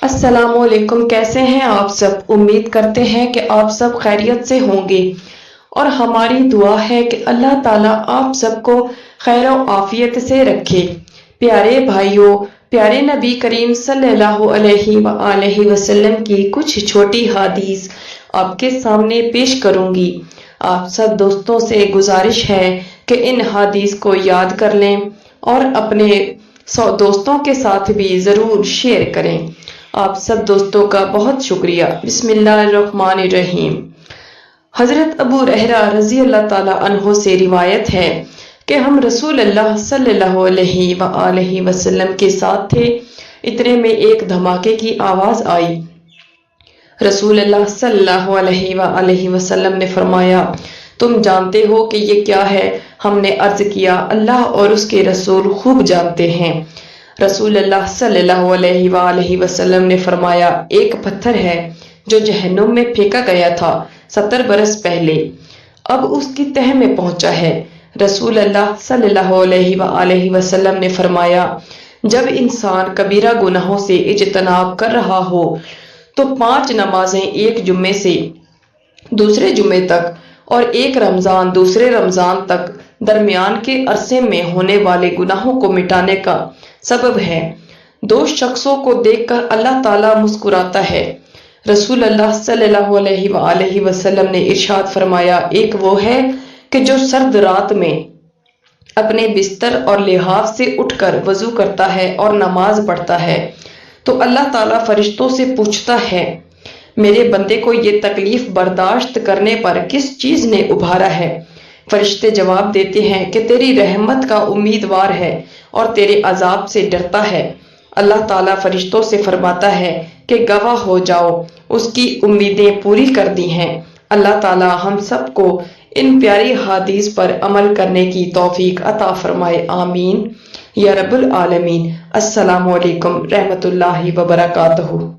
अस्सलाम वालेकुम। कैसे हैं आप सब? उम्मीद करते हैं कि आप सब खैरियत से होंगे और हमारी दुआ है कि अल्लाह ताला आप सबको खैर और आफियत से रखे। प्यारे भाइयों, प्यारे नबी करीम सल्लल्लाहु अलैहि वसल्लम की कुछ छोटी हदीस आपके सामने पेश करूंगी। आप सब दोस्तों से गुजारिश है कि इन हदीस को याद कर लें और अपने दोस्तों के साथ भी जरूर शेयर करें। आप सब दोस्तों का बहुत शुक्रिया। बिस्मिल्लाहिर्रहमानिर्रहीम। हजरत अबू रहरा रजी अल्लाह ताला अन्हो से रिवायत है कि हम रसूल अल्लाह सल्लल्लाहु अलैहि वसल्लम के साथ थे। इतने में एक धमाके की आवाज आई। रसूल अल्लाह सल्लल्लाहु अलैहि वसल्लम ने फरमाया, तुम जानते हो कि ये क्या है? हमने अर्ज किया, अल्लाह और उसके रसूल खूब जानते हैं। रसूल अल्लाह सल्लल्लाहु अलैहि वसल्लम ने फरमाया, एक पत्थर है जो जहन्नुम में फेंका गया था 70 बरस पहले, अब उसकी तह में पहुंचा है। रसूल अल्लाह सल्लल्लाहु अलैहि वसल्लम ने फरमाया, जब इंसान कबीरा गुनाहों से इज्तनाब कर रहा हो तो 5 नमाजें एक जुम्मे से दूसरे जुम्मे तक और एक रमजान दूसरे रमजान तक दरमियान के अरसे में होने वाले गुनाहों को मिटाने का सबब है। 2 शख्सों को देखकर अल्लाह ताला मुस्कुराता है। रसूल अल्लाह सल्लल्लाहु अलैहि वसल्लम ने इरशाद फरमाया, एक वो है कि जो सर्द रात में अपने बिस्तर और लिहाफ से उठकर वजू करता है और नमाज पढ़ता है तो अल्लाह ताला फरिश्तों से पूछता है, मेरे बंदे को ये तकलीफ बर्दाश्त करने पर किस चीज ने उभारा है? फरिश्ते जवाब देते हैं कि तेरी रहमत का उम्मीदवार है और तेरे अजाब से डरता है। अल्लाह ताला फरिश्तों से फरमाता है कि गवाह हो जाओ, उसकी उम्मीदें पूरी कर दी हैं। अल्लाह ताला हम सबको इन प्यारी हदीस पर अमल करने की तौफीक अता फरमाए। आमीन या रब्बुल आलमीन। अस्सलामु अलैकुम रहमतुल्लाहि व बरकातहू।